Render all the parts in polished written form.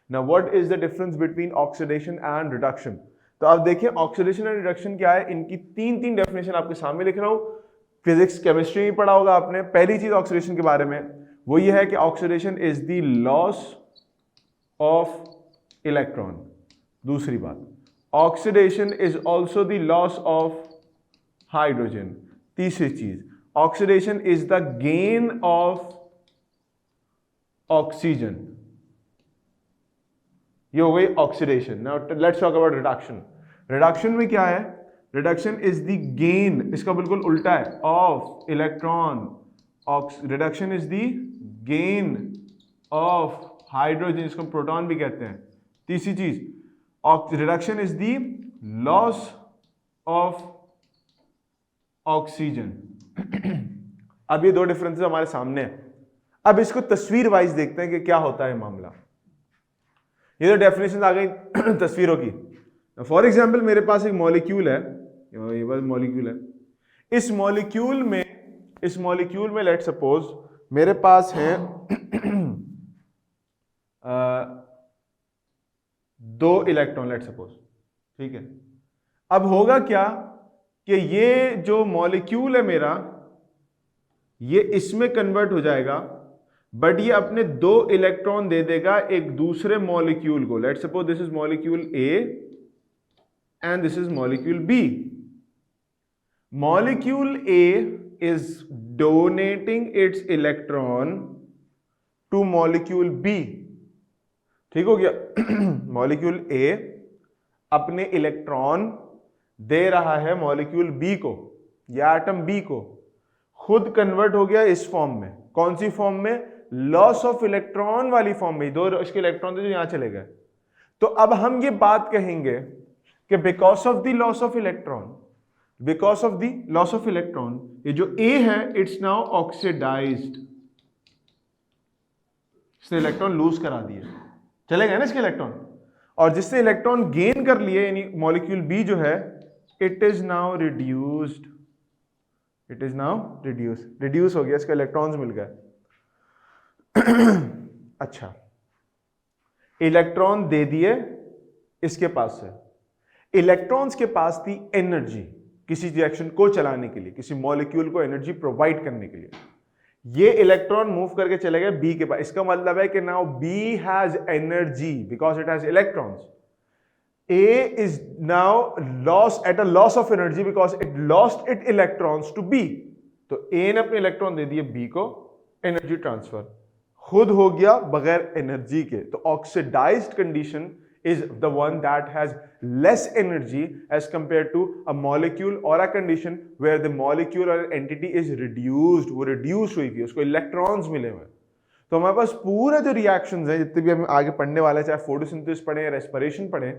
Now what is the difference between oxidation and reduction? तो आप देखिए ऑक्सीडेशन एंड रिडक्शन क्या है, इनकी तीन डेफिनेशन आपके सामने लिख रहा हूं। फिजिक्स केमिस्ट्री में पढ़ा होगा आपने। पहली चीज ऑक्सीडेशन के बारे में वो ये है कि oxidation is the loss of electron. दूसरी बात, oxidation is also the loss of hydrogen. तीसरी चीज, oxidation is the gain of oxygen. ये हो गई oxidation. Now let's talk about reduction. Reduction में क्या है? रिडक्शन इज द गेन, इसका बिल्कुल उल्टा है, of electron. Reduction is the gain of hydrogen, इसको प्रोटॉन भी कहते हैं। तीसरी चीज, reduction is the loss of oxygen. अब ये दो डिफरेंसेस हमारे सामने हैं। अब इसको तस्वीर वाइज देखते हैं कि क्या होता है मामला। ये तो डेफिनेशन आ गई तस्वीरों की। फॉर एग्जाम्पल मेरे पास एक मॉलिक्यूल है, ये बस मॉलिक्यूल है। इस मॉलिक्यूल में लेट सपोज मेरे पास है 2 इलेक्ट्रॉन लेट सपोज, ठीक है। अब होगा क्या कि ये जो मॉलिक्यूल है मेरा, ये इसमें कन्वर्ट हो जाएगा, बट ये अपने 2 इलेक्ट्रॉन दे देगा एक दूसरे मॉलिक्यूल को। Let suppose this is molecule A and this is molecule B. Molecule A is donating its electron to molecule B. ठीक हो गया। मॉलिक्यूल ए अपने इलेक्ट्रॉन दे रहा है मॉलिक्यूल बी को, या एटम बी को। खुद कन्वर्ट हो गया इस फॉर्म में। कौन सी फॉर्म में? लॉस ऑफ इलेक्ट्रॉन वाली फॉर्म में। 2 इसके इलेक्ट्रॉन थे जो यहां चले गए। तो अब हम ये बात कहेंगे कि because of the loss of electron, ये जो ए है इट्स नाउ ऑक्सीडाइज्ड। इसने इलेक्ट्रॉन लूज करा दिए, चले गए ना इसके इलेक्ट्रॉन। और जिससे इलेक्ट्रॉन गेन कर लिए, यानी मॉलिक्यूल बी जो है, it is now reduced. Reduce हो गया, इसके इलेक्ट्रॉन्स मिल गए। अच्छा, इलेक्ट्रॉन दे दिए इसके पास से। इलेक्ट्रॉन्स के पास थी एनर्जी किसी रिएक्शन को चलाने के लिए, किसी मॉलिक्यूल को एनर्जी प्रोवाइड करने के लिए। ये इलेक्ट्रॉन मूव करके चले गए बी के पास। इसका मतलब है कि now B has energy because it has electrons. A is now at a loss of energy because it lost its electrons to B. तो A ने अपने इलेक्ट्रॉन दे दिए B को, एनर्जी ट्रांसफर खुद हो गया बगैर एनर्जी के। तो oxidised condition is the one that has less energy as compared to a molecule or a condition where the molecule or entity is reduced. वो reduce हुई थी, उसको इलेक्ट्रॉन्स मिले हुए। तो हमारे पास पूरे जो रिएक्शंस हैं, जितने भी हम आगे पढ़ने वाले हैं, चाहे फोटोसिंथेसिस पढ़े या रेस्पिरेशन पढ़े,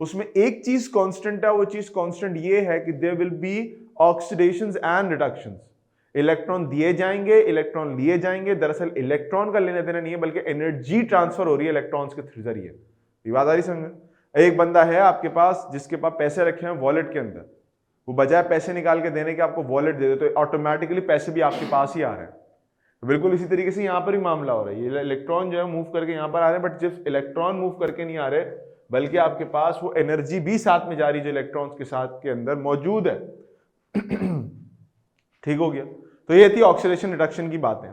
उसमें एक चीज कांस्टेंट है। वो चीज कांस्टेंट ये है कि there will be oxidations and reductions. Electron दिए जाएंगे, इलेक्ट्रॉन लिए जाएंगे। दरअसल इलेक्ट्रॉन का लेना देना नहीं है, बल्कि एनर्जी ट्रांसफर हो रही है इलेक्ट्रॉन्स के जरिए। ये बात आ रही समझ? एक बंदा है आपके पास जिसके पास पैसे रखे हैं वॉलेट के अंदर, वो बजाय पैसे निकाल के देने के आपको वॉलेट दे दे, तो ऑटोमेटिकली पैसे भी आपके पास ही आ रहे हैं। तो बिल्कुल इसी तरीके से यहां पर ही मामला हो रहा है। ये इलेक्ट्रॉन जो है मूव करके यहां पर आ रहे हैं, बट सिर्फ इलेक्ट्रॉन मूव करके नहीं आ रहे, बल्कि आपके पास वो एनर्जी भी साथ में जा रही है जो इलेक्ट्रॉन्स के साथ के अंदर मौजूद है। ठीक हो गया। तो ये थी ऑक्सीडेशन रिडक्शन की बातें।